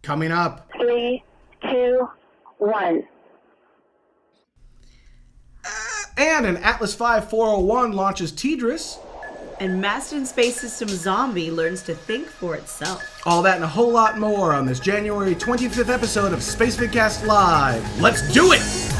Coming up. 3, 2, 1. And an Atlas V 401 launches TDRS. And Master Space System Zombie learns to think for itself. All that and a whole lot more on this January 25th episode of Spacevidcast Live. Let's do it!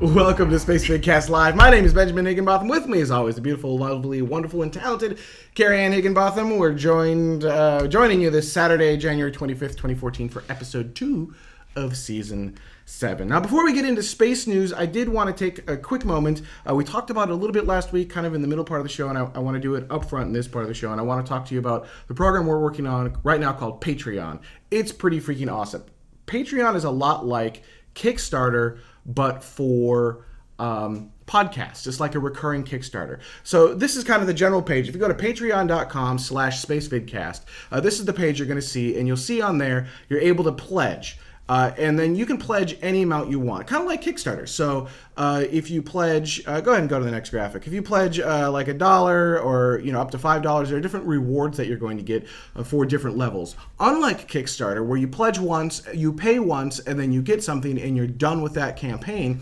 Welcome to Spacevidcast Live. My name is Benjamin Higginbotham. With me, as always, the beautiful, lovely, wonderful, and talented Carrie Ann Higginbotham. We're joining you this Saturday, January 25th, 2014, for episode 2 of season 7. Now, before we get into space news, I did want to take a quick moment. We talked about it a little bit last week, kind of in the middle part of the show, and I want to do it up front in this part of the show, and I want to talk to you about the program we're working on right now called Patreon. It's pretty freaking awesome. Patreon is a lot like Kickstarter, but for podcasts. It's like a recurring Kickstarter. So this is kind of the general page. If you go to patreon.com/spacevidcast, this is the page you're going to see, and you'll see on there you're able to pledge. And then you can pledge any amount you want, kind of like Kickstarter. So if you pledge, go ahead and go to the next graphic. If you pledge like $1 or up to $5, there are different rewards that you're going to get for different levels. Unlike Kickstarter, where you pledge once, you pay once, and then you get something and you're done with that campaign.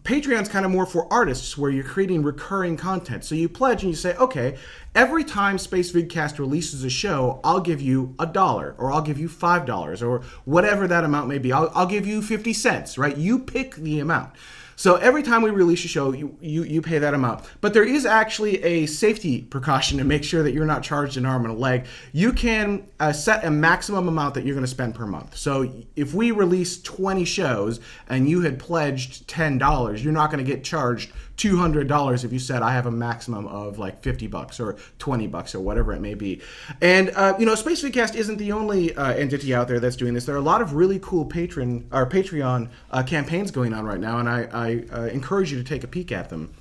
Patreon's kind of more for artists, where you're creating recurring content. So you pledge and you say, okay, every time Spacevidcast releases a show, I'll give you $1, or I'll give you $5, or whatever that amount may be. I'll give you 50 cents, right? You pick the amount. So every time we release a show, you pay that amount. But there is actually a safety precaution to make sure that you're not charged an arm and a leg. You can set a maximum amount that you're going to spend per month. So if we release 20 shows and you had pledged $10, you're not going to get charged $200 if you said I have a maximum of like $50 or $20 or whatever it may be. And Spacevidcast isn't the only entity out there that's doing this. There are a lot of really cool Patreon campaigns going on right now, and I encourage you to take a peek at them.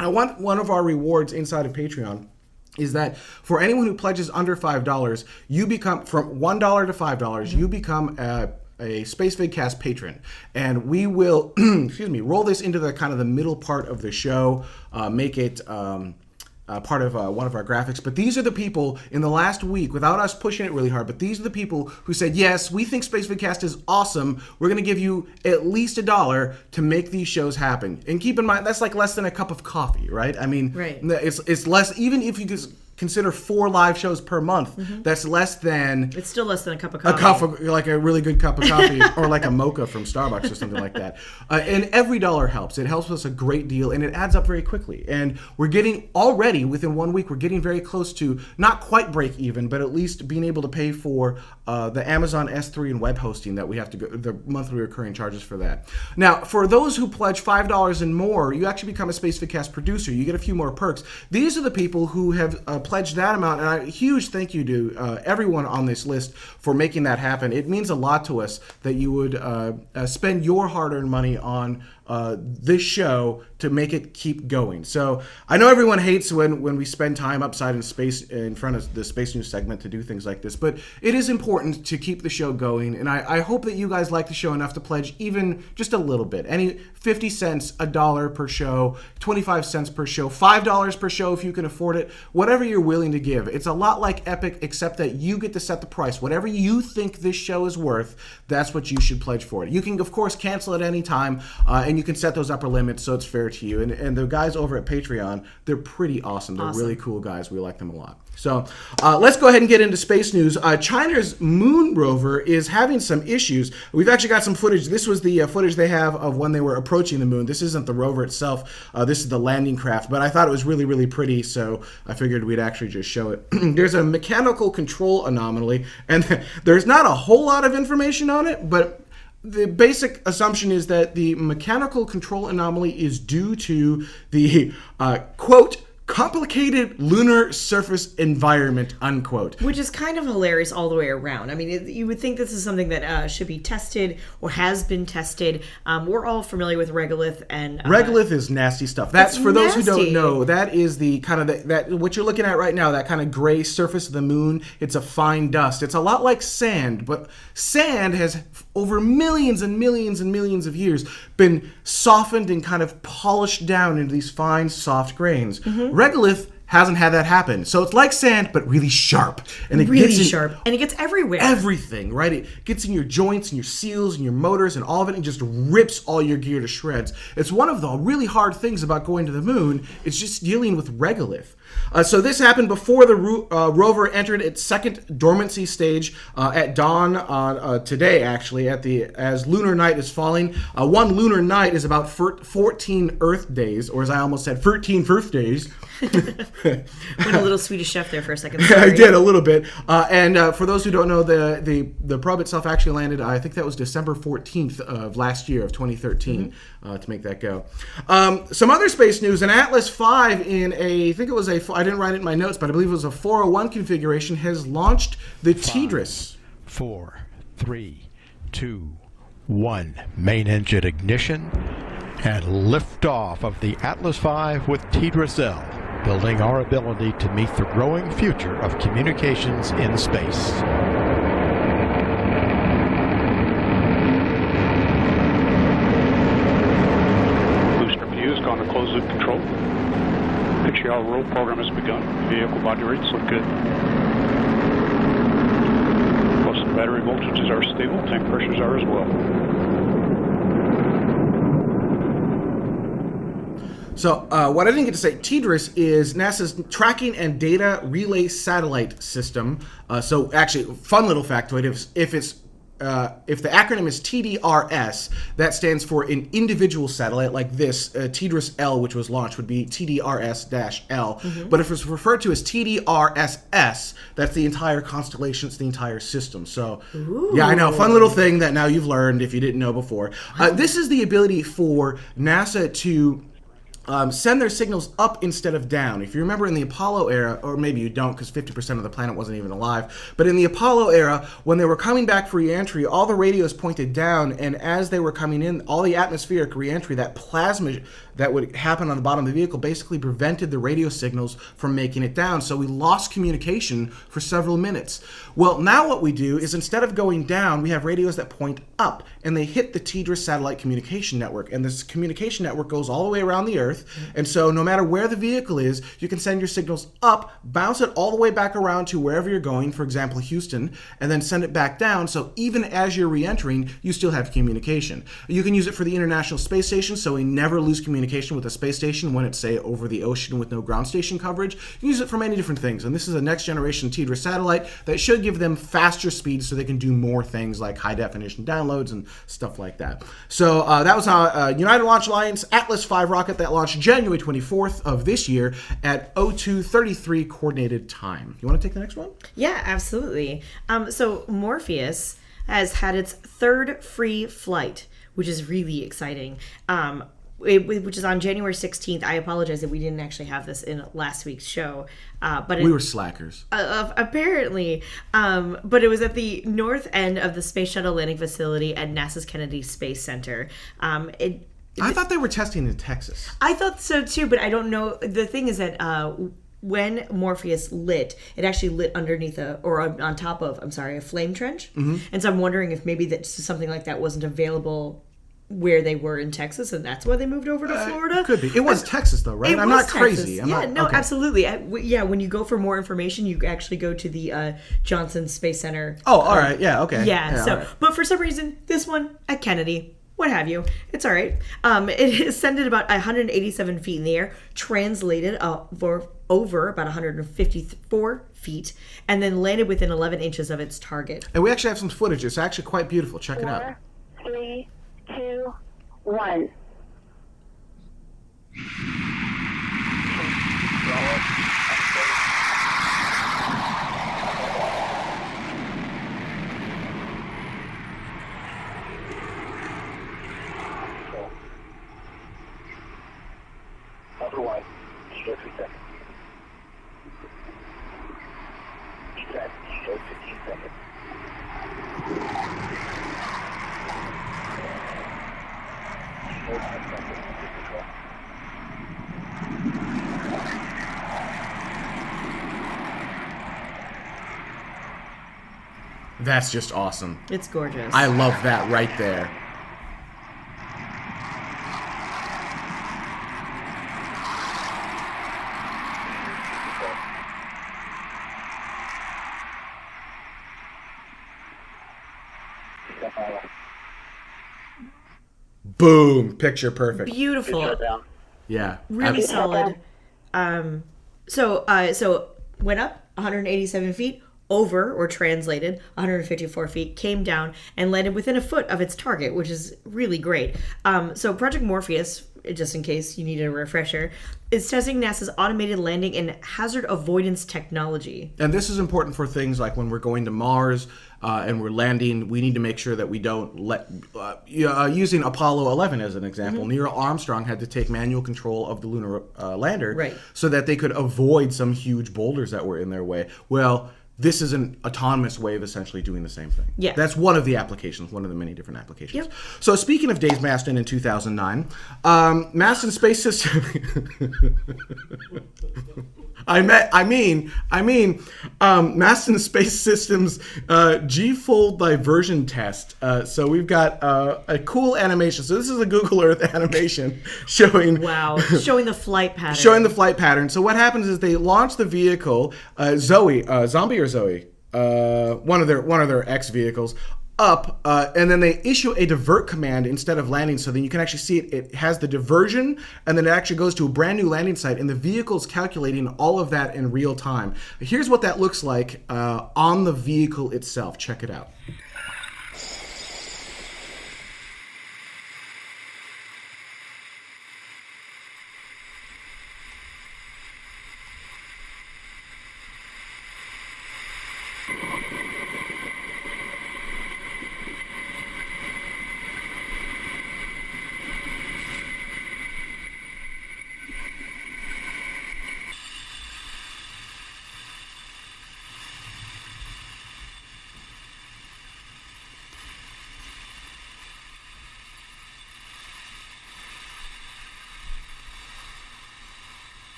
One of our rewards inside of Patreon is that for anyone who pledges under $5, you become, from $1 to $5, you become a Spacevidcast patron, and we will roll this into the kind of the middle part of the show, make it part of one of our graphics. But these are the people in the last week, without us pushing it really hard, but these are the people who said, yes, we think Spacevidcast is awesome, we're going to give you at least $1 to make these shows happen. And keep in mind, that's like less than a cup of coffee, right? I mean, right. It's less, even if you just consider 4 live shows per month, that's less than... It's still less than a cup of coffee. Like a really good cup of coffee, or like a mocha from Starbucks or something like that. And every dollar helps. It helps us a great deal, and it adds up very quickly. And we're getting, already within 1 week, we're getting very close to, not quite break even, but at least being able to pay for the Amazon S3 and web hosting that we have to go, the monthly recurring charges for that. Now, for those who pledge $5 and more, you actually become a Spacevidcast producer. You get a few more perks. These are the people who have pledge that amount, and a huge thank you to everyone on this list for making that happen. It means a lot to us that you would spend your hard-earned money on this show to make it keep going. So I know everyone hates when we spend time upside in space in front of the Space News segment to do things like this, but it is important to keep the show going, and I hope that you guys like the show enough to pledge even just a little bit. Any 50 cents, $1 per show, 25 cents per show, $5 per show if you can afford it, whatever you're willing to give. It's a lot like Epic, except that you get to set the price. Whatever you think this show is worth, that's what you should pledge for it. You can, of course, cancel at any time, and you can set those upper limits so it's fair to you. And the guys over at Patreon, they're pretty awesome. They're really cool guys. We like them a lot. So let's go ahead and get into space news. China's moon rover is having some issues. We've actually got some footage. This was the footage they have of when they were approaching the moon. This isn't the rover itself. This is the landing craft. But I thought it was really, really pretty, so I figured we'd actually just show it. There's a mechanical control anomaly, and there's not a whole lot of information on it, but the basic assumption is that the mechanical control anomaly is due to the, quote, complicated lunar surface environment, unquote. Which is kind of hilarious all the way around. I mean, you would think this is something that should be tested or has been tested. We're all familiar with regolith and... regolith is nasty stuff. That's, for those who don't nasty. know, that is the kind of, that what you're looking at right now, that kind of gray surface of the moon. It's a fine dust. It's a lot like sand, but sand has, over millions and millions and millions of years, been softened and kind of polished down into these fine, soft grains. Regolith hasn't had that happen. So it's like sand, but really sharp. And it really gets in sharp. And it gets everywhere. everything, right? It gets in your joints and your seals and your motors and all of it, and just rips all your gear to shreds. It's one of the really hard things about going to the moon. It's just dealing with regolith. So this happened before the rover entered its second dormancy stage at dawn today, actually, as lunar night is falling. One lunar night is about 14 Earth days, or as I almost said, 13 Earth days. Went a little Swedish chef there for a second. I Sorry. did a little bit. And for those who don't know, the probe itself actually landed, I think that was December 14th of last year, of 2013, to make that go. Some other space news, an Atlas V I think it was I didn't write it in my notes, but I believe it was a 401 configuration, has launched the TDRS. 4, 3, 2, 1. Main engine ignition and liftoff of the Atlas V with TDRS-L, building our ability to meet the growing future of communications in space. Booster fuse gone to closed loop control. Picture roll program has begun. Vehicle body rates look good. Plus the battery voltages are stable. Tank pressures are as well. So what I didn't get to say, TDRS is NASA's tracking and data relay satellite system. So actually, fun little factoid, if the acronym is TDRS, that stands for an individual satellite like this. TDRS-L, which was launched, would be TDRS-L. But if it's referred to as TDRSS, that's the entire constellation, it's the entire system. So, yeah, I know, fun little thing that now you've learned if you didn't know before. This is the ability for NASA to send their signals up instead of down. If you remember in the Apollo era, or maybe you don't because 50% of the planet wasn't even alive, but in the Apollo era, when they were coming back for re-entry, all the radios pointed down, and as they were coming in, all the atmospheric re-entry, that plasma that would happen on the bottom of the vehicle basically prevented the radio signals from making it down, so we lost communication for several minutes. Well, now what we do is instead of going down, we have radios that point up, and they hit the TDRS satellite communication network, and this communication network goes all the way around the Earth, and so no matter where the vehicle is, you can send your signals up, bounce it all the way back around to wherever you're going, for example, Houston, and then send it back down, so even as you're re-entering, you still have communication. You can use it for the International Space Station, so we never lose communication with a space station when it's, say, over the ocean with no ground station coverage. You can use it for many different things, and this is a next-generation TDRS satellite that should give them faster speeds so they can do more things like high-definition downloads and stuff like that. So that was how United Launch Alliance Atlas V rocket that launched January 24th of this year at 02:33 coordinated time. You want to take the next one? Yeah, absolutely. So Morpheus has had its third free flight, which is really exciting. Which is on January 16th. I apologize that we didn't actually have this in last week's show. But we were slackers. Apparently. But it was at the north end of the Space Shuttle landing facility at NASA's Kennedy Space Center. I thought they were testing in Texas. I thought so too, but I don't know. The thing is that when Morpheus lit, it actually lit underneath on top of, a flame trench. And so I'm wondering if maybe that something like that wasn't available where they were in Texas, and that's why they moved over to Florida. Could be. It was Texas, though, right? I'm not crazy. Absolutely. When you go for more information, you actually go to the Johnson Space Center. Oh, all right. Yeah, okay. Yeah, so, right. But for some reason, this one at Kennedy, what have you, it's all right. It ascended about 187 feet in the air, translated for over about 154 feet, and then landed within 11 inches of its target. And we actually have some footage. It's actually quite beautiful. Check it out. 4, 3, 2, 1. Otherwise, 50 seconds. That's just awesome. It's gorgeous. I love that right there. Boom, picture perfect. Beautiful. Yeah, Really solid. So went up 187 feet, over, or translated, 154 feet, came down and landed within a foot of its target, which is really great. So Project Morpheus, just in case you needed a refresher, is testing NASA's automated landing and hazard avoidance technology. And this is important for things like when we're going to Mars and we're landing, we need to make sure that we don't let, using Apollo 11 as an example, Neil Armstrong had to take manual control of the lunar lander Right. so that they could avoid some huge boulders that were in their way. Well, this is an autonomous way of essentially doing the same thing. Yeah. That's one of the applications, one of the many different applications. Yep. So speaking of Dave Maston in 2009, Maston Space System... I mean, Maston Space Systems G-fold diversion test. So we've got a cool animation. So this is a Google Earth animation showing... Wow. Showing the flight pattern. Showing the flight pattern. So what happens is they launch the vehicle, Zoe, Zombie or Zoe, one of their X vehicles, up, and then they issue a divert command instead of landing. So then you can actually see it has the diversion, and then it actually goes to a brand new landing site, and the vehicle's calculating all of that in real time. Here's what that looks like on the vehicle itself. Check it out.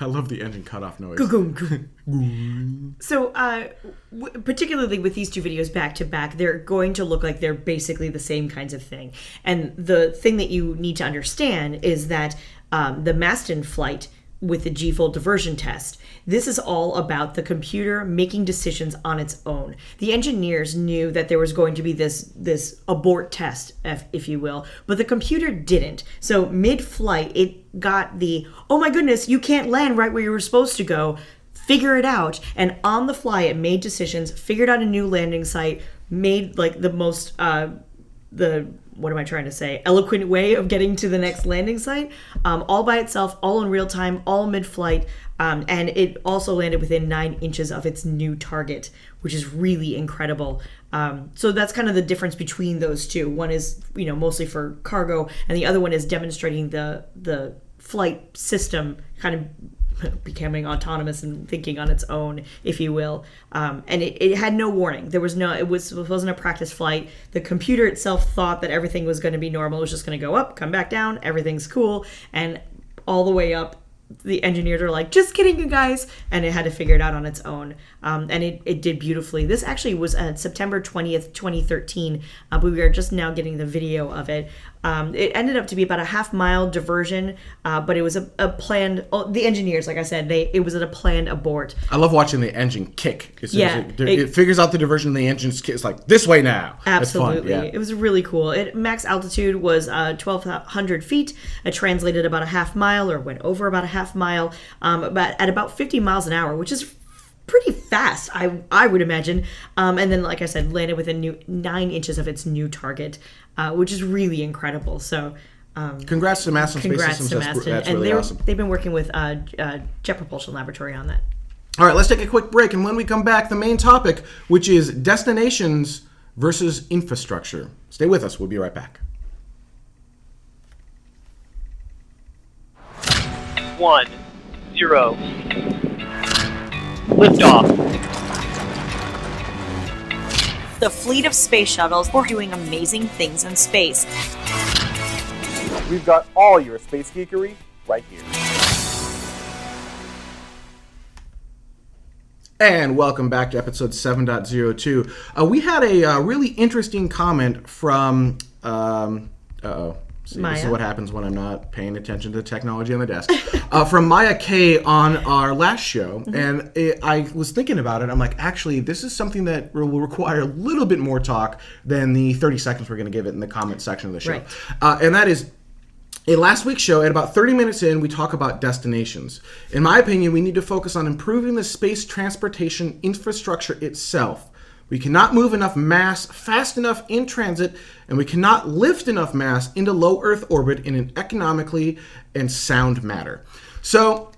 I love the engine cutoff noise. So, particularly with these two videos back to back, they're going to look like they're basically the same kinds of thing. And the thing that you need to understand is that the Maston flight with the G-fold diversion test, this is all about the computer making decisions on its own. The engineers knew that there was going to be this abort test, if you will, but the computer didn't. So mid-flight, it got the, oh my goodness, you can't land right where you were supposed to go, figure it out. And on the fly, it made decisions, figured out a new landing site, made like the most, what am I trying to say? Eloquent way of getting to the next landing site, all by itself, all in real time, all mid-flight, and it also landed within 9 inches of its new target, which is really incredible. So that's kind of the difference between those two. One is, mostly for cargo, and the other one is demonstrating the flight system kind of becoming autonomous and thinking on its own, if you will. And it had no warning. It wasn't a practice flight. The computer itself thought that everything was going to be normal. It was just going to go up, come back down, everything's cool. And all the way up, the engineers are like, just kidding, you guys, and it had to figure it out on its own, and it did beautifully. This actually was September 20th, 2013, but we are just now getting the video of it. It ended up to be about a half-mile diversion, but it was a planned. Oh, the engineers, like I said, it was a planned abort. I love watching the engine kick. It Figures out the diversion, and the engine's kick. It's like, this way now. Absolutely. It's fun, yeah. It was really cool. Max altitude was 1,200 feet. It translated about a half mile, or went over about a half mile, but at about 50 miles an hour, which is pretty fast, I would imagine. And then, like I said, landed within 9 inches of its new target, which is really incredible. So congrats to Mastin Space Systems. That's really awesome. They've been working with Jet Propulsion Laboratory on that. All right, let's take a quick break, and when we come back, the main topic, which is destinations versus infrastructure. Stay with us. We'll be right back. 1, 0. Liftoff. The fleet of space shuttles were doing amazing things in space. We've got all your space geekery right here. And welcome back to episode 7.02. We had a really interesting comment from, See, this is what happens when I'm not paying attention to the technology on the desk. From Maya K on our last show, and I was thinking about it. I'm like, actually, this is something that will require a little bit more talk than the 30 seconds we're going to give it in the comment section of the show. Right. And that is, in last week's show, at about 30 minutes in, we talk about destinations. In my opinion, we need to focus on improving the space transportation infrastructure itself. We cannot move enough mass fast enough in transit, and we cannot lift enough mass into low Earth orbit in an economically and sound manner. So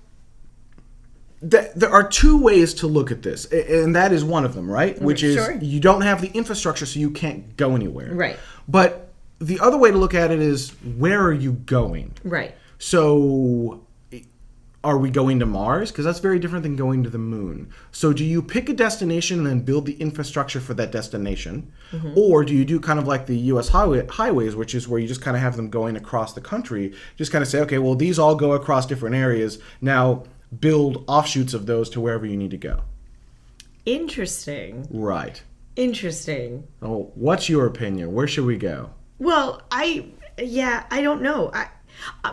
there are two ways to look at this, and that is one of them, right? Which is you don't have the infrastructure, so you can't go anywhere. Right. But the other way to look at it is, where are you going? Right. So are we going to Mars? Because that's very different than going to the moon. So do you pick a destination and then build the infrastructure for that destination? Or do you do kind of like the U.S. highways, which is where you just kind of have them going across the country, just kind of say, okay, well, these all go across different areas. Now build offshoots of those to wherever you need to go. Interesting. Right. Interesting. Oh, what's your opinion? Where should we go? Well, I don't know.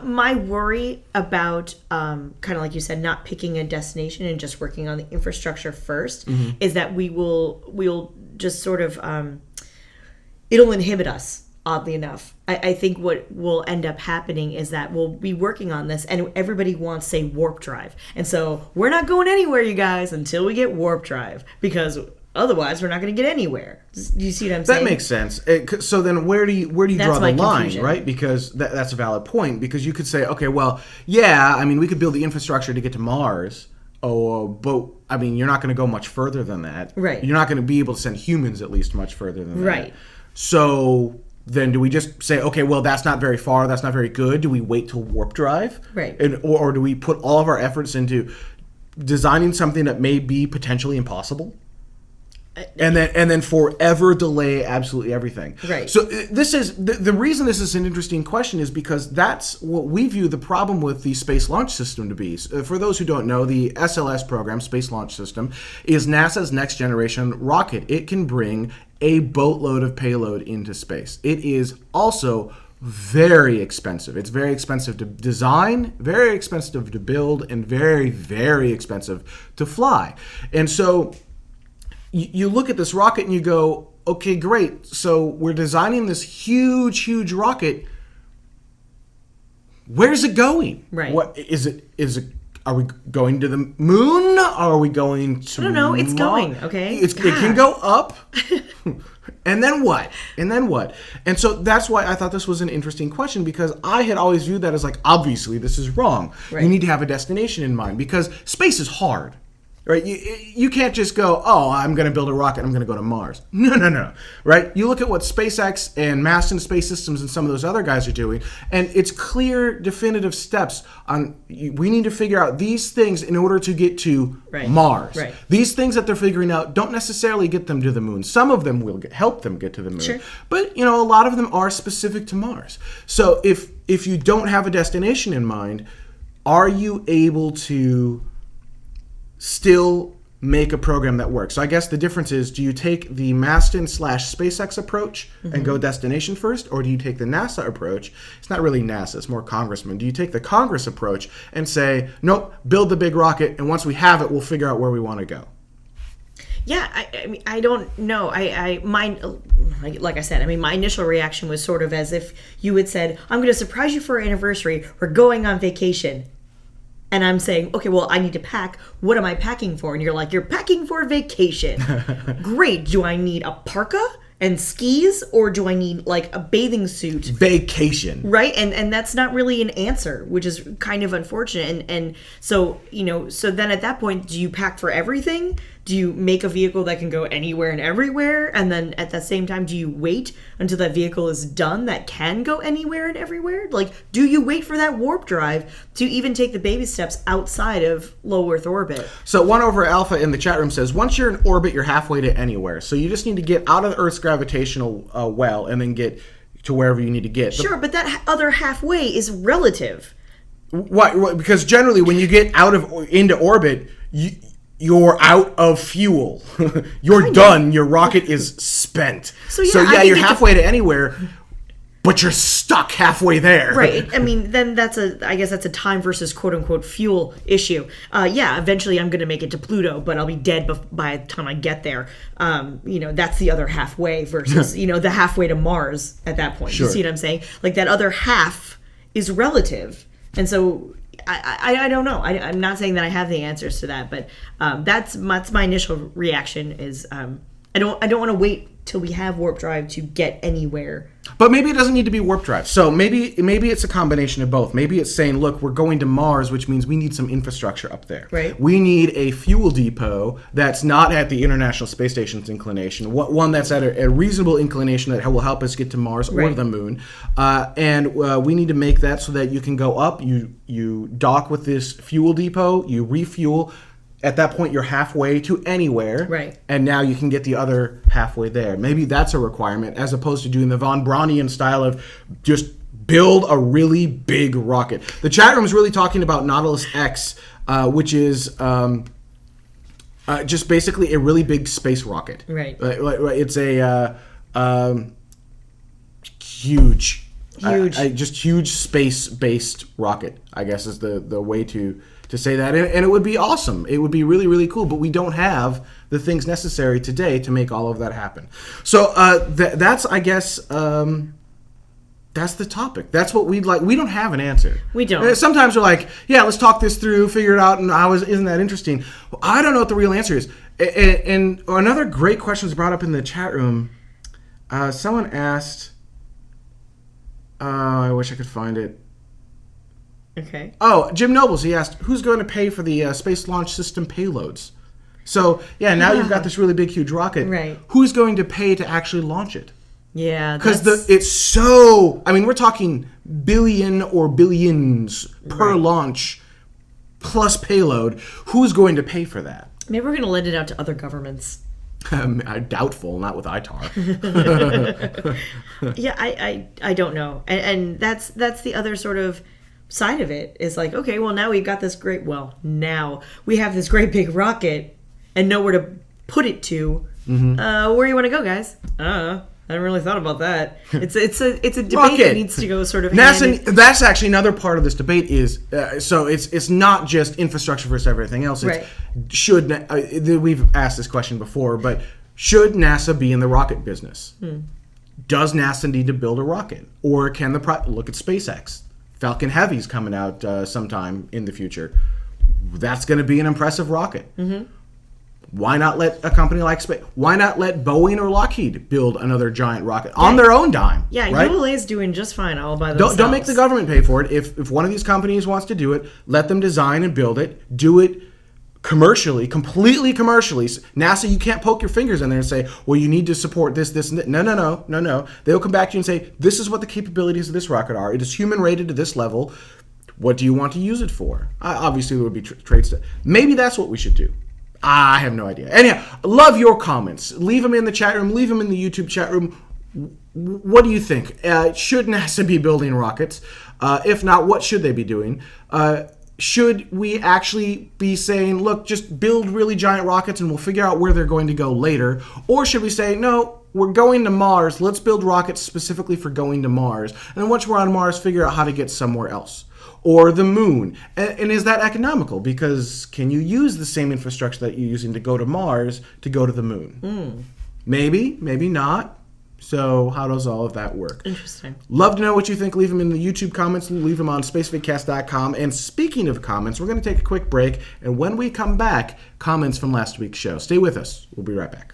My worry about, kind of like you said, not picking a destination and just working on the infrastructure first is that we'll just sort of, it'll inhibit us, oddly enough. I think what will end up happening is that we'll be working on this and everybody wants, say, warp drive. And so we're not going anywhere, you guys, until we get warp drive, because otherwise, we're not going to get anywhere. Do you see what I'm saying? That makes sense. So then where do you draw the line, right? Because that's a valid point. Because you could say, okay, well, yeah, I mean, we could build the infrastructure to get to Mars. But, I mean, you're not going to go much further than that. Right. You're not going to be able to send humans, at least, much further than that. Right. So then do we just say, okay, well, that's not very far, that's not very good. Do we wait till warp drive? Right. Or do we put all of our efforts into designing something that may be potentially impossible? And then forever delay absolutely everything. Right. So this is the reason this is an interesting question is because that's what we view the problem with the Space Launch System to be. For those who don't know, the SLS program, Space Launch System, is NASA's next generation rocket. It can bring a boatload of payload into space. It is also very expensive. It's very expensive to design, very expensive to build, and very, very expensive to fly. And so you look at this rocket and you go, okay, great. So we're designing this huge, huge rocket. Where's it going? Right. What is it? Are we going to the moon? Are we going to? I don't know. It's going. Okay. It can go up. And then what? And so that's why I thought this was an interesting question, because I had always viewed that as like, obviously this is wrong. Right. You need to have a destination in mind because space is hard. Right? You can't just go, oh, I'm going to build a rocket, I'm going to go to Mars. No. Right? You look at what SpaceX and Mastin Space Systems and some of those other guys are doing, and it's clear, definitive steps on, we need to figure out these things in order to get to Mars. Right. These things that they're figuring out don't necessarily get them to the moon. Some of them will help them get to the moon. Sure. But, a lot of them are specific to Mars. So if you don't have a destination in mind, are you able to still make a program that works? So I guess the difference is, do you take the Mastin/SpaceX approach and go destination first, or do you take the NASA approach? It's not really NASA, it's more congressmen. Do you take the Congress approach and say, nope, build the big rocket, and once we have it, we'll figure out where we want to go? Yeah, I mean, I don't know. Like I said, I mean, my initial reaction was sort of as if you had said, I'm going to surprise you for our anniversary. We're going on vacation. And I'm saying, okay, well, I need to pack. What am I packing for? And you're like, you're packing for vacation. Great. Do I need a parka and skis, or do I need like a bathing suit? Vacation. Right? And that's not really an answer, which is kind of unfortunate. And so, so then at that point, do you pack for everything? Do you make a vehicle that can go anywhere and everywhere? And then at the same time, do you wait until that vehicle is done that can go anywhere and everywhere? Like, do you wait for that warp drive to even take the baby steps outside of low Earth orbit? So 1/Alpha in the chat room says, once you're in orbit, you're halfway to anywhere. So you just need to get out of Earth's gravitational well and then get to wherever you need to get. Sure, but that other halfway is relative. Why? Because generally when you get into orbit, you're out of fuel. You're done. Your rocket is spent. So yeah, you're halfway to anywhere, but you're stuck halfway there. Right. I mean, then I guess that's a time versus quote unquote fuel issue. Yeah, eventually I'm going to make it to Pluto, but I'll be dead by the time I get there. That's the other halfway versus, the halfway to Mars at that point. Sure. You see what I'm saying? Like that other half is relative. And so I don't know. I'm not saying that I have the answers to that, but that's my initial reaction is I don't want to wait till we have warp drive to get anywhere. But maybe it doesn't need to be warp drive. So maybe it's a combination of both. Maybe it's saying, look, we're going to Mars, which means we need some infrastructure up there. Right. We need a fuel depot that's not at the International Space Station's inclination, one that's at a reasonable inclination that will help us get to Mars or the Moon. And we need to make that so that you can go up, you dock with this fuel depot, you refuel. At that point, you're halfway to anywhere, right? And now you can get the other halfway there. Maybe that's a requirement, as opposed to doing the von Braunian style of just build a really big rocket. The chat room is really talking about Nautilus X, which is just basically a really big space rocket. Right. It's a huge, just huge space-based rocket, I guess is the way to say that, and it would be awesome. It would be really, really cool, but we don't have the things necessary today to make all of that happen. So that's, I guess, that's the topic. That's what we'd like. We don't have an answer. We don't. Sometimes we're like, yeah, let's talk this through, figure it out, and isn't that interesting? Well, I don't know what the real answer is. And another great question was brought up in the chat room. Someone asked, I wish I could find it. Okay. Oh, Jim Nobles, he asked, who's going to pay for the Space Launch System payloads? So, yeah, now you've got this really big, huge rocket. Right. Who's going to pay to actually launch it? Yeah. Because it's so... I mean, we're talking billion or billions per launch plus payload. Who's going to pay for that? Maybe we're going to lend it out to other governments. Doubtful, not with ITAR. Yeah, I don't know. And that's the other sort of side of it is like, okay, well, now we've got this now we have this great big rocket and nowhere to put it to. Where do you want to go, guys? I haven't really thought about that. It's a debate rocket. that needs to go sort of NASA. That's actually another part of this debate is so it's not just infrastructure versus everything else. It's, we've asked this question before, but should NASA be in the rocket business? Does NASA need to build a rocket, or can look at SpaceX? Falcon Heavy's coming out sometime in the future. That's going to be an impressive rocket. Why not let a company like why not let Boeing or Lockheed build another giant rocket on their own dime? Yeah, right? ULA's doing just fine all by themselves. Don't make the government pay for it. If one of these companies wants to do it, let them design and build it. Do it commercially, completely commercially. NASA, you can't poke your fingers in there and say, well, you need to support this, and that. No. They'll come back to you and say, this is what the capabilities of this rocket are. It is human rated to this level. What do you want to use it for? Obviously, there would be trade stuff. Maybe that's what we should do. I have no idea. Anyhow, love your comments. Leave them in the chat room. Leave them in the YouTube chat room. What do you think? Should NASA be building rockets? If not, what should they be doing? should we actually be saying, look, just build really giant rockets and we'll figure out where they're going to go later? Or should we say, no, we're going to Mars, let's build rockets specifically for going to Mars, and then once we're on Mars, figure out how to get somewhere else? Or the moon. And is that economical? Because can you use the same infrastructure that you're using to go to Mars to go to the moon? Maybe, maybe not. So how does all of that work? Interesting. Love to know what you think. Leave them in the YouTube comments. Leave them on spacevidcast.com. And speaking of comments, we're going to take a quick break. And when we come back, comments from last week's show. Stay with us. We'll be right back.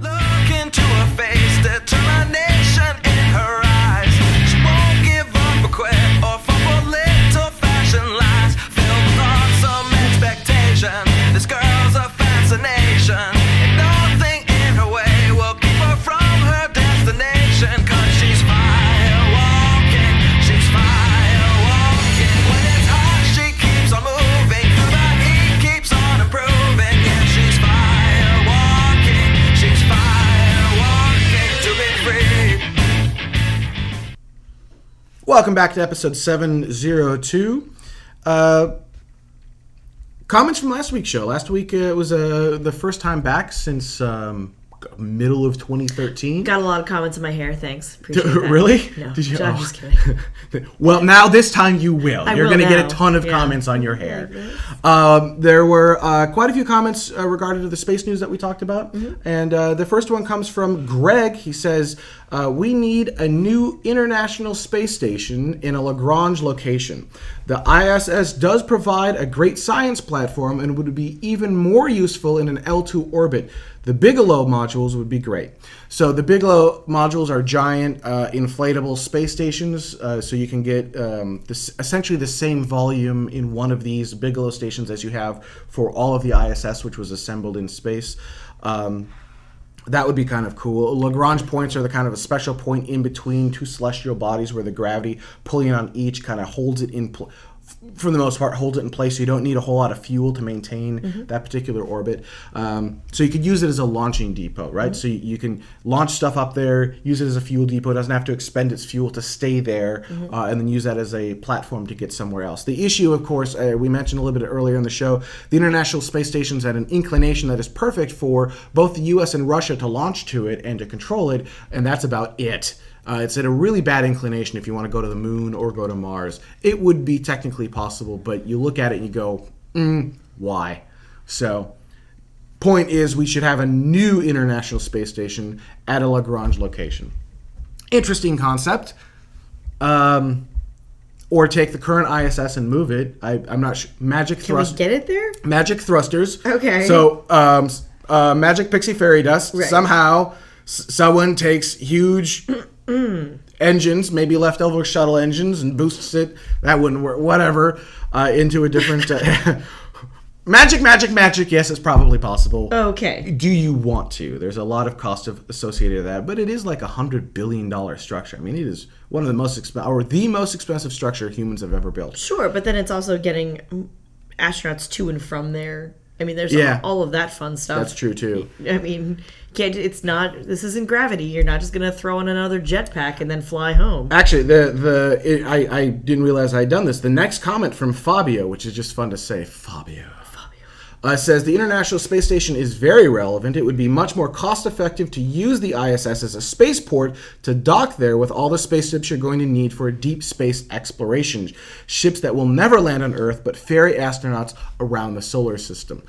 Look into her face, determination in her eyes. She won't give up or quit or fall for little fashion lies. Filled with awesome expectation. This girl's a fascination. And nothing in her way will keep her from her destination. Cause she's fire walking. She's fire walking. When it's hot, she keeps on moving. Through the heat, keeps on improving. Yeah, she's fire walking. She's fire walking to be free. Welcome back to episode 702. Comments from last week's show. Last week it was the first time back since middle of 2013. Got a lot of comments in my hair. Thanks. Appreciate that. Really? No, Did you? I'm just kidding. Well, now this time you will. I You're will going to get a now. ton of Yeah. comments on your hair. There were quite a few comments regarding to the space news that we talked about. And the first one comes from Greg. He says, we need a new International Space Station in a Lagrange location. The ISS does provide a great science platform and would be even more useful in an L2 orbit. The Bigelow modules would be great. So the Bigelow modules are giant inflatable space stations, so you can get essentially the same volume in one of these Bigelow stations as you have for all of the ISS, which was assembled in space. That would be kind of cool. Lagrange points are the kind of a special point in between two celestial bodies where the gravity pulling on each kind of holds it in for the most part, holds it in place, so you don't need a whole lot of fuel to maintain that particular orbit. So you could use it as a launching depot, right? So you can launch stuff up there, use it as a fuel depot. It doesn't have to expend its fuel to stay there, and then use that as a platform to get somewhere else. The issue, of course, we mentioned a little bit earlier in the show, the International Space Station's at an inclination that is perfect for both the U.S. and Russia to launch to it and to control it, and that's about it. It's at a really bad inclination if you want to go to the moon or go to Mars. It would be technically possible, but you look at it and you go, why? So, point is, we should have a new International Space Station at a Lagrange location. Interesting concept. Or take the current ISS and move it. I'm not sure. Can we get it there? Magic thrusters. Okay. So, magic pixie fairy dust. Right. Somehow, someone takes huge engines, maybe leftover shuttle engines, and boosts it. That wouldn't work. Whatever. Into a different... Magic. Yes, it's probably possible. Okay. Do you want to? There's a lot of cost associated with that, but it is like $100 billion structure. I mean, it is one of the most the most expensive structure humans have ever built. Sure, but then it's also getting astronauts to and from there. I mean, there's all of that fun stuff. That's true too. I mean, this isn't gravity. You're not just going to throw in another jetpack and then fly home. Actually, I didn't realize I had done this. The next comment from Fabio, which is just fun to say, Fabio. Says the International Space Station is very relevant. It would be much more cost-effective to use the ISS as a spaceport to dock there with all the spaceships you're going to need for a deep space exploration. Ships that will never land on Earth, but ferry astronauts around the solar system.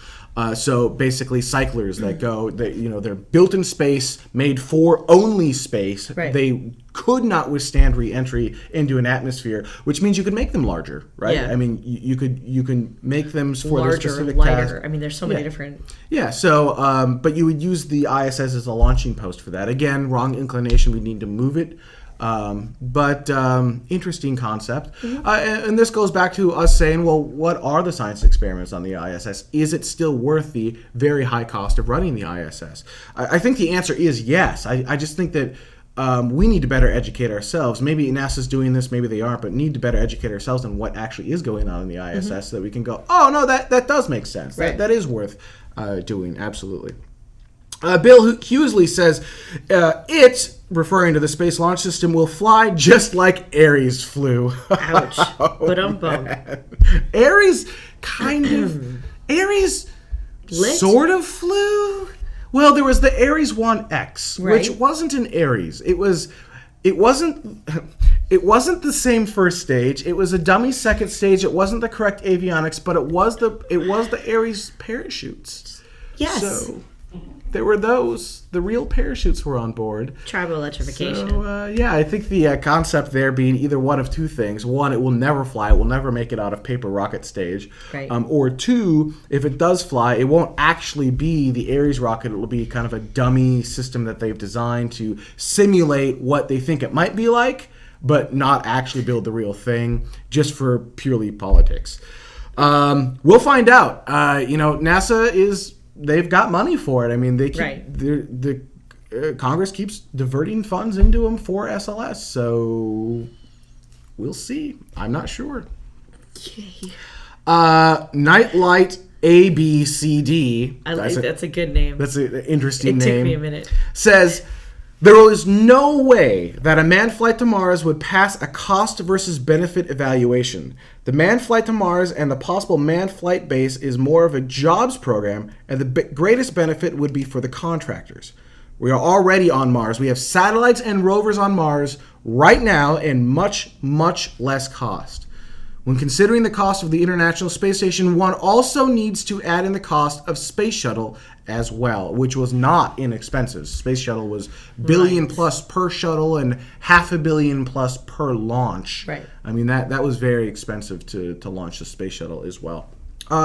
So basically, cyclers that go, they're built in space, made for only space. Right. They could not withstand re-entry into an atmosphere, which means you could make them larger, right? Yeah. I mean, you can make them for larger, their specific lighter. task. I mean, there's so many different. Yeah. So, but you would use the ISS as a launching post for that. Again, wrong inclination. We need to move it. But interesting concept. And this goes back to us saying, well, what are the science experiments on the ISS? Is it still worth the very high cost of running the ISS? I think the answer is yes. I just think that we need to better educate ourselves. Maybe NASA's doing this, maybe they aren't, but need to better educate ourselves on what actually is going on in the ISS so that we can go, oh, no, that does make sense. Right. That is worth doing, absolutely. Bill Hughesley says, it, referring to the Space Launch System, will fly just like Ares flew. Ouch. But bum. Ares kind of... Ares sort of flew? Well, there was the Ares 1X, Right. which wasn't an Ares. It wasn't the same first stage. It was a dummy second stage. It wasn't the correct avionics, but it was the Ares parachutes. Yes. So there were those. The real parachutes were on board. Tribal electrification. So, yeah, I think the concept there being either one of two things. One, it will never fly. It will never make it out of paper rocket stage. Right. Or two, if it does fly, it won't actually be the Ares rocket. It will be kind of a dummy system that they've designed to simulate what they think it might be like, but not actually build the real thing, just for purely politics. We'll find out. NASA they've got money for it. I mean, they keep, the Congress keeps diverting funds into them for SLS, so we'll see. I'm not sure. Yay. Nightlight ABCD. That's a good name. That's an interesting name. It took me a minute. Says, there is no way that a manned flight to Mars would pass a cost versus benefit evaluation. The manned flight to Mars and the possible manned flight base is more of a jobs program, and the greatest benefit would be for the contractors. We are already on Mars. We have satellites and rovers on Mars right now, and much, much less cost. When considering the cost of the International Space Station, one also needs to add in the cost of Space Shuttle as well, which was not inexpensive. Space Shuttle was billion plus per shuttle and $500 million plus per launch. Right. I mean, that was very expensive to launch the Space Shuttle as well.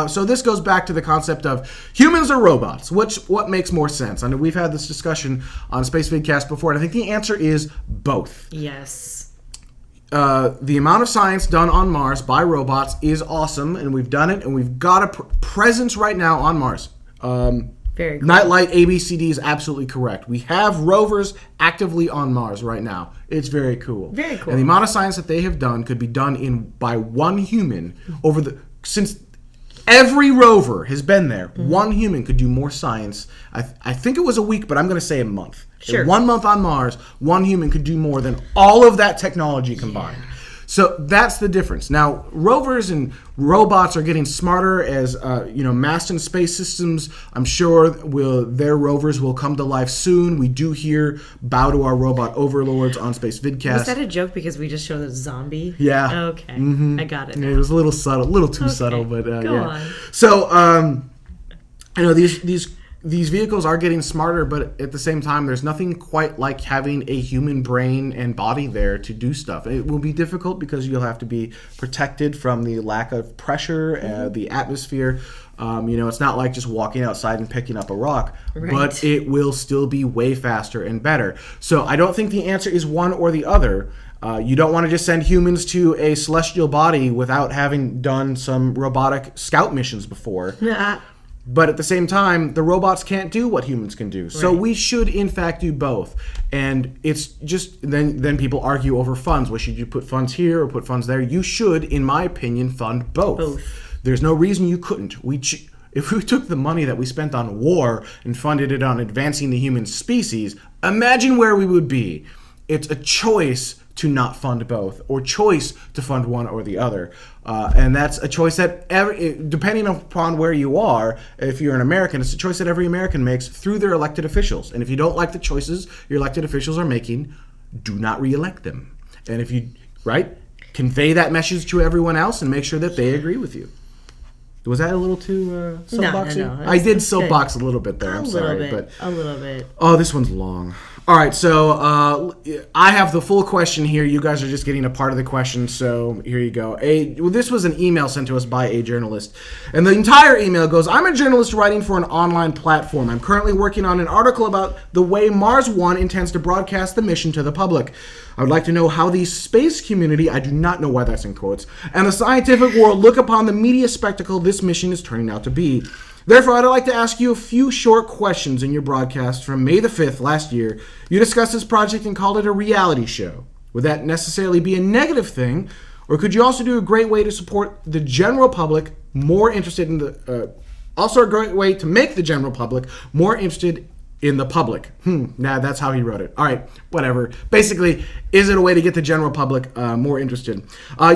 So this goes back to the concept of humans or robots. What makes more sense? I know we've had this discussion on Spacevidcast before, and I think the answer is both. Yes. The amount of science done on Mars by robots is awesome, and we've done it, and we've got a presence right now on Mars. Very cool. Nightlight ABCD is absolutely correct. We have rovers actively on Mars right now. It's very cool. Very cool. And the amount of science that they have done could be done by one human since every rover has been there. Mm-hmm. One human could do more science. I think it was a week, but I'm going to say a month. Sure. In 1 month on Mars, one human could do more than all of that technology combined. Yeah. So that's the difference. Now, rovers and robots are getting smarter as mast and space systems. I'm sure their rovers will come to life soon. We do hear bow to our robot overlords on Spacevidcast. Was that a joke because we just showed a zombie? Yeah. Okay. Mm-hmm. I got it now. It was a little subtle, a little too subtle, but Go yeah. on. So these vehicles are getting smarter, but at the same time, there's nothing quite like having a human brain and body there to do stuff. It will be difficult because you'll have to be protected from the lack of pressure, the atmosphere. It's not like just walking outside and picking up a rock, but it will still be way faster and better. So I don't think the answer is one or the other. You don't want to just send humans to a celestial body without having done some robotic scout missions before. But at the same time, the robots can't do what humans can do. So we should, in fact, do both. And it's just, then people argue over funds. Well, should you put funds here or put funds there? You should, in my opinion, fund both. There's no reason you couldn't. If we took the money that we spent on war and funded it on advancing the human species, imagine where we would be. It's a choice to not fund both, or choice to fund one or the other. And that's a choice that, depending upon where you are, if you're an American, it's a choice that every American makes through their elected officials. And if you don't like the choices your elected officials are making, do not re-elect them. And if you, convey that message to everyone else and make sure that they agree with you. Was that a little too soapboxy? No. I did soapbox a little bit there. I'm sorry. A little bit. Oh, this one's long. All right, so I have the full question here. You guys are just getting a part of the question, so here you go. This was an email sent to us by a journalist, and the entire email goes, I'm a journalist writing for an online platform. I'm currently working on an article about the way Mars One intends to broadcast the mission to the public. I would like to know how the space community, I do not know why that's in quotes, and the scientific world look upon the media spectacle this mission is turning out to be. Therefore, I'd like to ask you a few short questions in your broadcast from May the 5th last year. You discussed this project and called it a reality show. Would that necessarily be a negative thing? Or could you also do a great way to support the general public more interested in also a great way to make the general public more interested in the public. Nah, that's how he wrote it. All right, whatever. Basically, is it a way to get the general public more interested?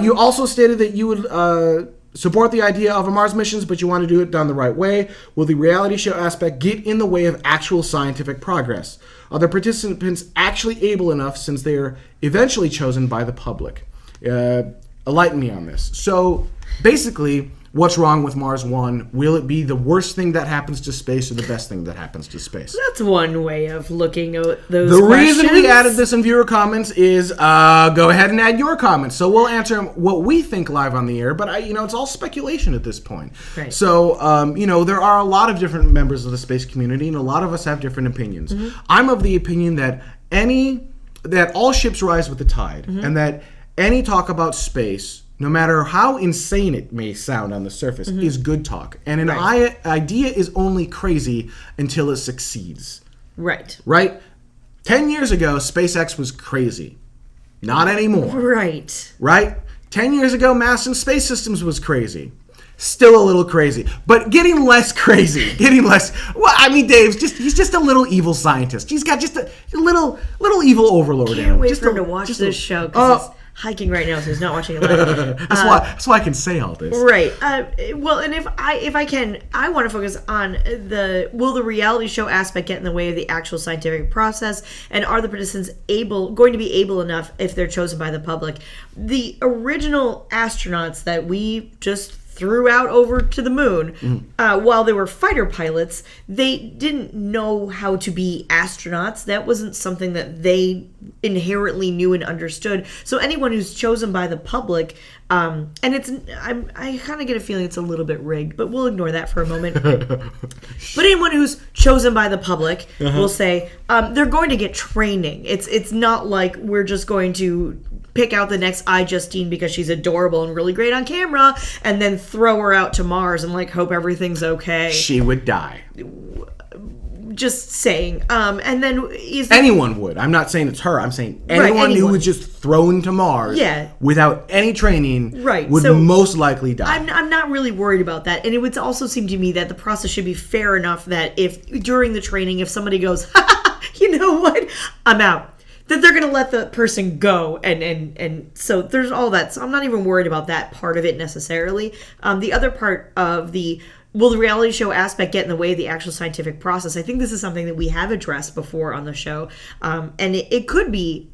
You also stated that you would support the idea of a Mars missions, but you want to do it done the right way. Will the reality show aspect get in the way of actual scientific progress? Are the participants actually able enough since they are eventually chosen by the public? Enlighten me on this. So, basically, what's wrong with Mars 1? Will it be the worst thing that happens to space or the best thing that happens to space? That's one way of looking at those The questions. reason we added this in viewer comments is go ahead and add your comments. So we'll answer what we think live on the air, but it's all speculation at this point. Right. So there are a lot of different members of the space community, and a lot of us have different opinions. I'm of the opinion that all ships rise with the tide, and that any talk about space, no matter how insane it may sound on the surface, is good talk. And an idea is only crazy until it succeeds. Right. Right? 10 years ago, SpaceX was crazy. Not anymore. Right. Right? 10 years ago, Mass and Space Systems was crazy. Still a little crazy. But getting less crazy. Well, I mean, he's just a little evil scientist. He's got just a little evil overlord in him. Can't wait Just for him to watch this show because he's hiking right now, so he's not watching it live. That's why I can say all this. Right. Well, and if I can, I want to focus on will the reality show aspect get in the way of the actual scientific process, and are the participants going to be able enough if they're chosen by the public? The original astronauts that we just threw out over to the moon, while they were fighter pilots, they didn't know how to be astronauts. That wasn't something that they inherently knew and understood. So anyone who's chosen by the public, and I kind of get a feeling it's a little bit rigged, but we'll ignore that for a moment. But anyone who's chosen by the public will say they're going to get training. It's not like we're just going to pick out the next iJustine because she's adorable and really great on camera and then throw her out to Mars and hope everything's okay. She would die. Just saying. And then anyone would. I'm not saying it's her. I'm saying anyone who was just thrown to Mars without any training would most likely die. I'm not really worried about that. And it would also seem to me that the process should be fair enough that if during the training, if somebody goes, you know what, I'm out, that they're going to let the person go. And so there's all that. So I'm not even worried about that part of it necessarily. The other part of will the reality show aspect get in the way of the actual scientific process? I think this is something that we have addressed before on the show. And it could be,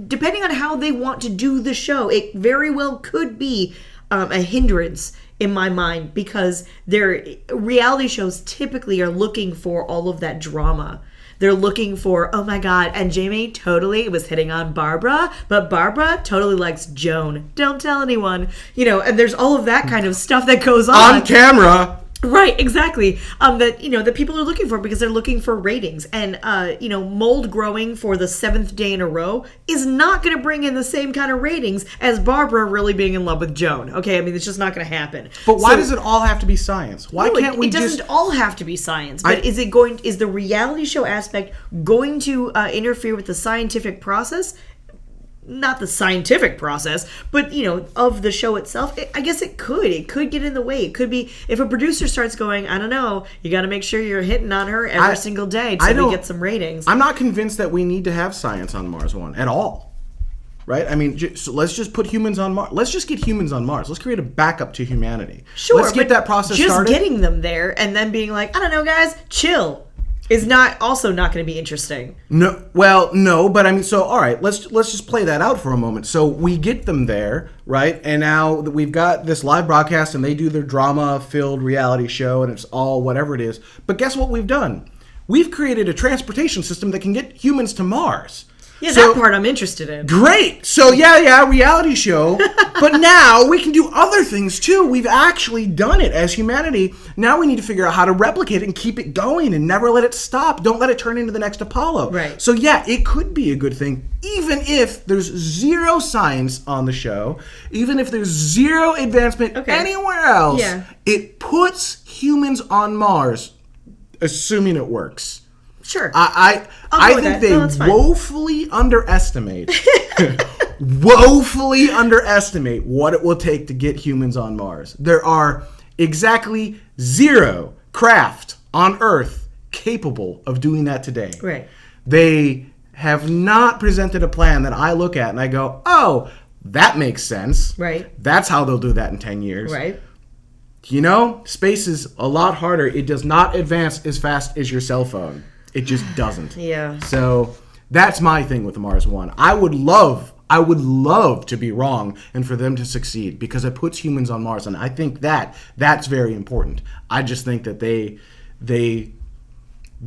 depending on how they want to do the show, it very well could be a hindrance in my mind, because their reality shows typically are looking for all of that drama. They're looking for, oh my God, and Jamie totally was hitting on Barbara, but Barbara totally likes Joan. Don't tell anyone. And there's all of that kind of stuff that goes on. On camera. Right, exactly. That people are looking for because they're looking for ratings. And, mold growing for the 7th day in a row is not going to bring in the same kind of ratings as Barbara really being in love with Joan. Okay, I mean, it's just not going to happen. But why does it all have to be science? Why can't we just... It doesn't all have to be science. But is the reality show aspect going to interfere with the scientific process? Not the scientific process, but of the show itself. I guess it could get in the way. It could be if a producer starts going, I don't know, you got to make sure you're hitting on her every single day so we get some ratings. I'm not convinced that we need to have science on Mars 1 at all. Right? I mean, so let's just put humans on Mars. Let's just get humans on Mars. Let's create a backup to humanity. Sure, let's get that process just started. Just getting them there and then being like, I don't know, guys, chill, is not going to be interesting. No, but I mean, so all right, let's just play that out for a moment. So we get them there, right? And now we've got this live broadcast, and they do their drama-filled reality show, and it's all whatever it is. But guess what we've done? We've created a transportation system that can get humans to Mars. Yeah, that part I'm interested in. Great. So reality show. But now we can do other things too. We've actually done it as humanity. Now we need to figure out how to replicate it and keep it going and never let it stop. Don't let it turn into the next Apollo. Right. So it could be a good thing, even if there's zero science on the show, even if there's zero advancement anywhere else. Yeah. It puts humans on Mars, assuming it works. Sure. I think they woefully underestimate what it will take to get humans on Mars. There are exactly 0 craft on Earth capable of doing that today. Right. They have not presented a plan that I look at and I go, oh, that makes sense. Right. That's how they'll do that in 10 years. Right. You know, space is a lot harder. It does not advance as fast as your cell phone. It just doesn't. Yeah. So that's my thing with Mars One. I would love to be wrong and for them to succeed because it puts humans on Mars, and I think that's very important. I just think that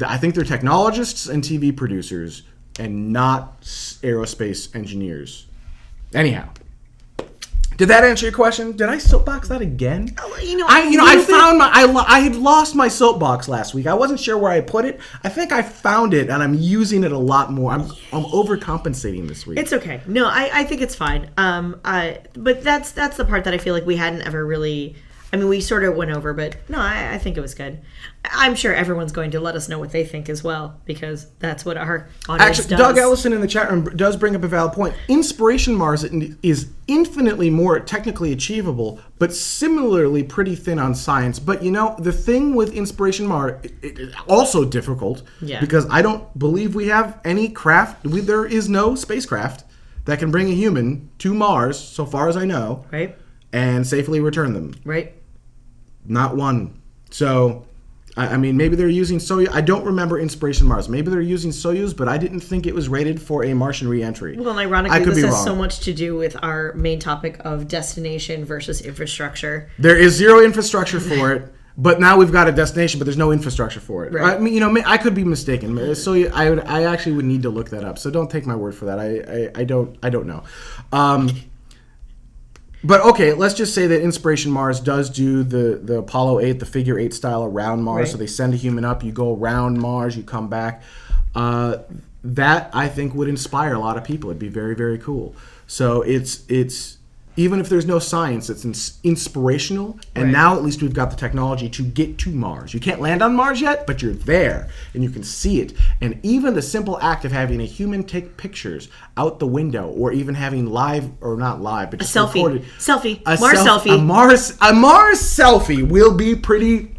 I think they're technologists and TV producers and not aerospace engineers. Anyhow, did that answer your question? Did I soapbox that again? I had lost my soapbox last week. I wasn't sure where I put it. I think I found it, and I'm using it a lot more. I'm overcompensating this week. It's okay. No, I think it's fine. But that's the part that I feel like we hadn't ever really. I mean, we sort of went over, but no, I think it was good. I'm sure everyone's going to let us know what they think as well, because that's what our audience does. Doug Ellison in the chat room does bring up a valid point. Inspiration Mars is infinitely more technically achievable, but similarly pretty thin on science. But, you know, the thing with Inspiration Mars, it also difficult, because I don't believe we have any craft. There is no spacecraft that can bring a human to Mars, so far as I know, right, and safely return them. Right. Not one. So, I mean, maybe they're using Soyuz. I don't remember Inspiration Mars. Maybe they're using Soyuz, but I didn't think it was rated for a Martian re-entry. Well, and ironically, this has so much to do with our main topic of destination versus infrastructure. There is zero infrastructure for it, but now we've got a destination, but there's no infrastructure for it. Right. I mean, you know, I could be mistaken. So I actually would need to look that up. So don't take my word for that. I don't know. But okay, let's just say that Inspiration Mars does do the Apollo 8, the figure 8 style around Mars. Right. So they send a human up, you go around Mars, you come back. That, I think, would inspire a lot of people. It'd be very, very cool. So it's even if there's no science, it's inspirational. And now at least we've got the technology to get to Mars. You can't land on Mars yet, but you're there and you can see it. And even the simple act of having a human take pictures out the window, or even having live, or not live, but just recorded. selfie. A Mars selfie will be pretty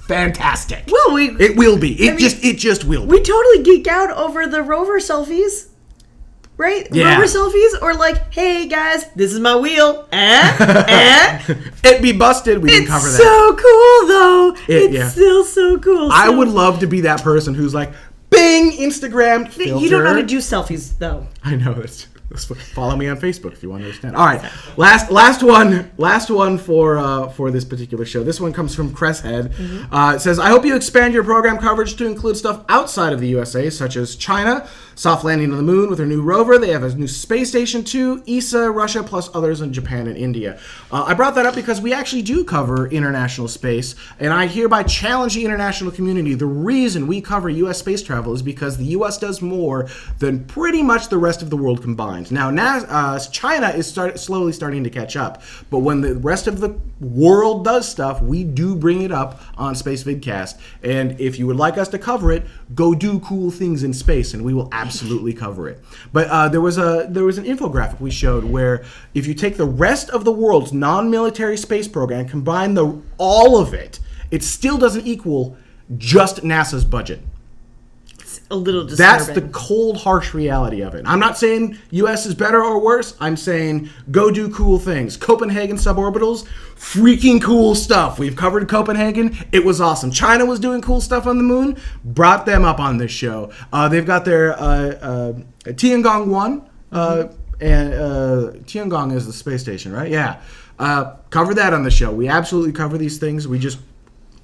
fantastic. It will be. It just will be. We totally geek out over the rover selfies. Right? Yeah. Rover selfies, or like, hey guys, this is my wheel. It'd be busted. We didn't cover that. It's so cool, though. It's still so cool. I would love to be that person who's like, bing, Instagram filter. You don't know how to do selfies, though. I know. That's follow me on Facebook if you want to understand. All right, last one for this particular show. This one comes from Cresshead. It says, I hope you expand your program coverage to include stuff outside of the USA, such as China, soft landing on the moon with their new rover. They have a new space station too, ESA, Russia, plus others in Japan and India. I brought that up because we actually do cover international space, and I hereby challenge the international community. The reason we cover U.S. space travel is because the U.S. does more than pretty much the rest of the world combined. Now, China is slowly starting to catch up, but when the rest of the world does stuff, we do bring it up on Spacevidcast. And if you would like us to cover it, go do cool things in space, and we will absolutely cover it. But there was an infographic we showed where if you take the rest of the world's non-military space program and combine all of it, it still doesn't equal just NASA's budget. A little disturbing. That's the cold, harsh reality of it. I'm not saying U.S. is better or worse. I'm saying go do cool things. Copenhagen suborbitals, freaking cool stuff. We've covered Copenhagen. It was awesome. China was doing cool stuff on the moon. Brought them up on this show. They've got their Tiangong 1. And Tiangong is the space station, right? Yeah. Cover that on the show. We absolutely cover these things. We just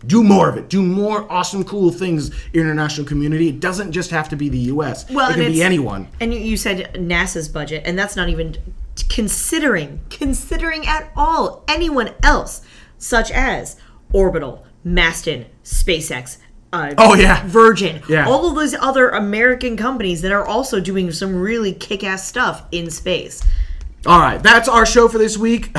do more of it. Do more awesome, cool things, international community. It doesn't just have to be the U.S. It can be anyone. And you said NASA's budget, and that's not even considering at all anyone else, such as Orbital, Maston, SpaceX, Virgin, all of those other American companies that are also doing some really kick-ass stuff in space. All right, that's our show for this week.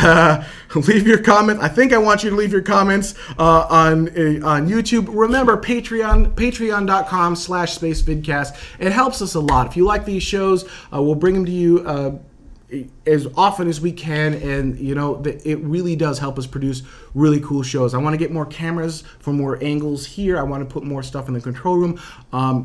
Leave your comment. I think I want you to leave your comments on YouTube. Remember, patreon.com/SpaceVidcast. It helps us a lot. If you like these shows, we'll bring them to you as often as we can, and it really does help us produce really cool shows. I want to get more cameras for more angles here. I want to put more stuff in the control room.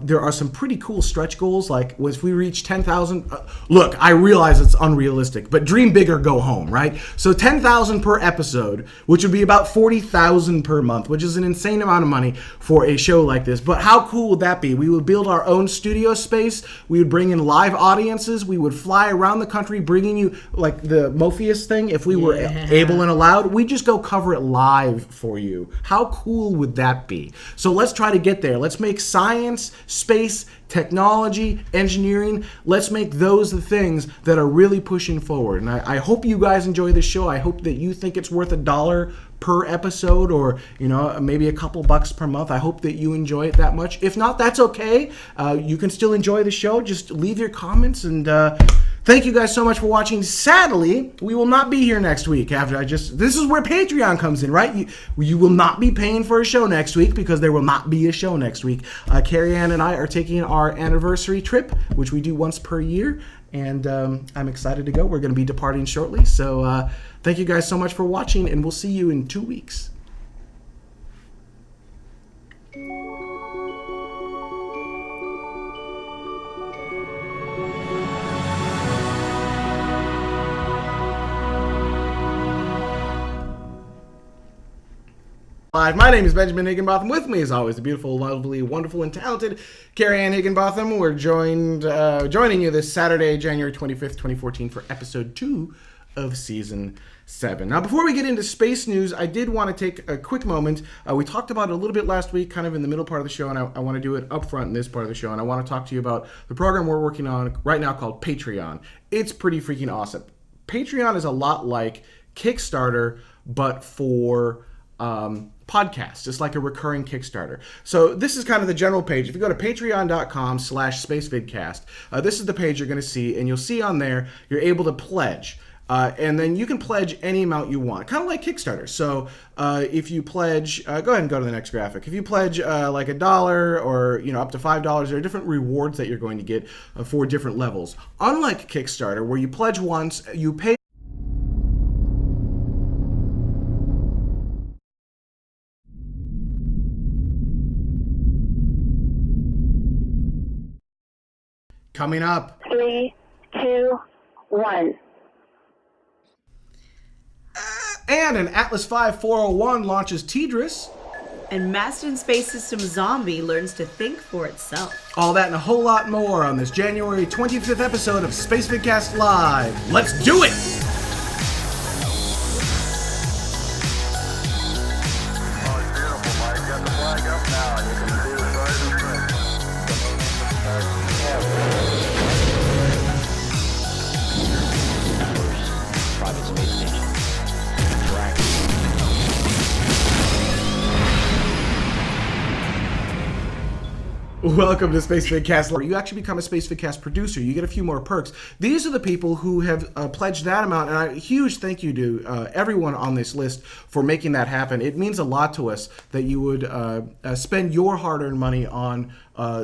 There are some pretty cool stretch goals, like if we reach 10,000. Look, I realize it's unrealistic, but dream bigger, go home, right? So 10,000 per episode, which would be about 40,000 per month, which is an insane amount of money for a show like this. But how cool would that be? We would build our own studio space. We would bring in live audiences. We would fly around the country bringing you, like the Morpheus thing, if we were able and allowed, we'd just go cover it live for you. How cool would that be? So let's try to get there. Let's make science, space, technology, engineering, let's make those the things that are really pushing forward. And I hope you guys enjoy this show. I hope that you think it's worth $1 per episode, or maybe a couple bucks per month. I hope that you enjoy it that much. If not, that's okay. You can still enjoy the show. Just leave your comments, and thank you guys so much for watching. Sadly, we will not be here next week. This is where Patreon comes in, right? You will not be paying for a show next week, because there will not be a show next week. Carrie Ann and I are taking our anniversary trip, which we do once per year, and I'm excited to go. We're going to be departing shortly, so thank you guys so much for watching, and we'll see you in 2 weeks. My name is Benjamin Higginbotham. With me, as always, the beautiful, lovely, wonderful, and talented Carrie Ann Higginbotham. We're joining you this Saturday, January 25th, 2014, for episode 2 of season 7. Now, before we get into space news, I did want to take a quick moment. We talked about it a little bit last week, kind of in the middle part of the show, and I want to do it up front in this part of the show, and I want to talk to you about the program we're working on right now called Patreon. It's pretty freaking awesome. Patreon is a lot like Kickstarter, but for podcast. It's like a recurring Kickstarter. So this is kind of the general page. If you go to patreon.com/spacevidcast, this is the page you're going to see, and you'll see on there you're able to pledge. And then you can pledge any amount you want, kind of like Kickstarter. So if you pledge, go ahead and go to the next graphic. If you pledge like $1 or up to $5, there are different rewards that you're going to get for different levels. Unlike Kickstarter, where you pledge once, you pay. Coming up. 3, 2, 1. And an Atlas V 401 launches TDRS. And Master Space System Zombie learns to think for itself. All that and a whole lot more on this January 25th episode of Spacevidcast Live. Let's do it! Welcome to Spacevidcast. You actually become a Spacevidcast producer. You get a few more perks. These are the people who have pledged that amount, and a huge thank you to everyone on this list for making that happen. It means a lot to us that you would spend your hard-earned money on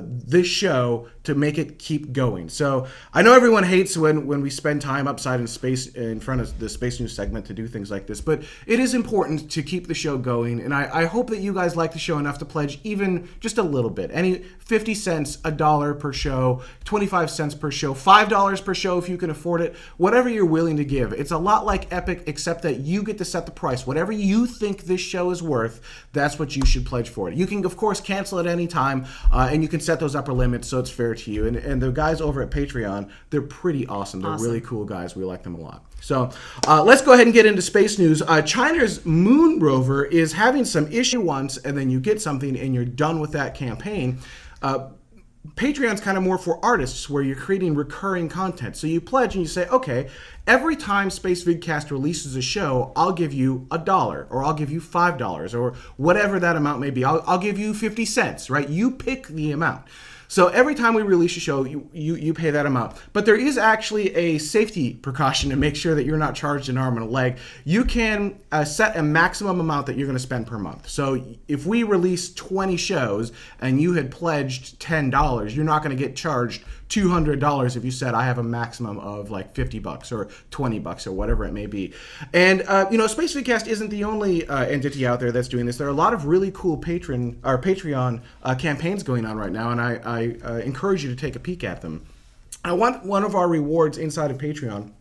this show to make it keep going. So I know everyone hates when we spend time upside in space in front of the Space News segment to do things like this, but it is important to keep the show going, and I hope that you guys like the show enough to pledge even just a little bit. Any 50 cents, $1 per show, 25 cents per show, $5 per show if you can afford it, whatever you're willing to give. It's a lot like Epic, except that you get to set the price. Whatever you think this show is worth, that's what you should pledge for it. You can, of course, cancel at any time, and you can set those upper limits so it's fair to you. And the guys over at Patreon, they're pretty awesome. They're really cool guys. We like them a lot. So let's go ahead and get into space news. China's moon rover is having some issue once, and then you get something and you're done with that campaign. Patreon's kind of more for artists, where you're creating recurring content. So you pledge and you say, okay, every time Spacevidcast releases a show, I'll give you $1, or I'll give you $5, or whatever that amount may be. I'll give you 50 cents, right? You pick the amount. So every time we release a show, you pay that amount. But there is actually a safety precaution to make sure that you're not charged an arm and a leg. You can set a maximum amount that you're going to spend per month. So if we release 20 shows and you had pledged $10, you're not going to get charged $200 if you said I have a maximum of like $50 or $20 or whatever it may be. And Spacevidcast isn't the only entity out there that's doing this. There are a lot of really cool Patreon campaigns going on right now, and I encourage you to take a peek at them. One of our rewards inside of Patreon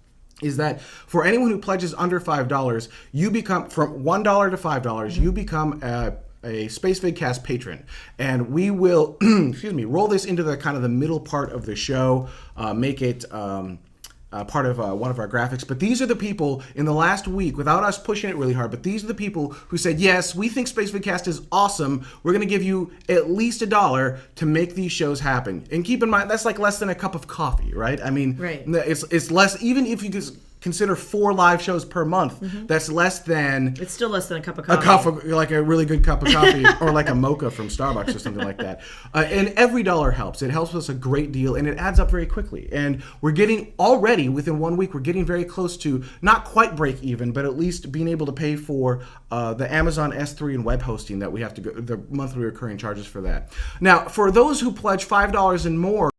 is that for anyone who pledges under $5, you become, from $1 to $5, you become a Spacevidcast patron, and we will roll this into the kind of the middle part of the show, make it part of one of our graphics. But these are the people in the last week, without us pushing it really hard, but these are the people who said, yes, we think Spacevidcast is awesome. We're going to give you at least $1 to make these shows happen. And keep in mind, that's like less than a cup of coffee, right? I mean, right. It's less, even if you just consider 4 live shows per month, that's less than... It's still less than a cup of coffee. A cup of, like a really good cup of coffee, or like a mocha from Starbucks or something like that. And every dollar helps. It helps us a great deal, and it adds up very quickly. And we're getting, already within 1 week, we're getting very close to, not quite break even, but at least being able to pay for the Amazon S3 and web hosting that we have to go, the monthly recurring charges for that. Now, for those who pledge $5 and more,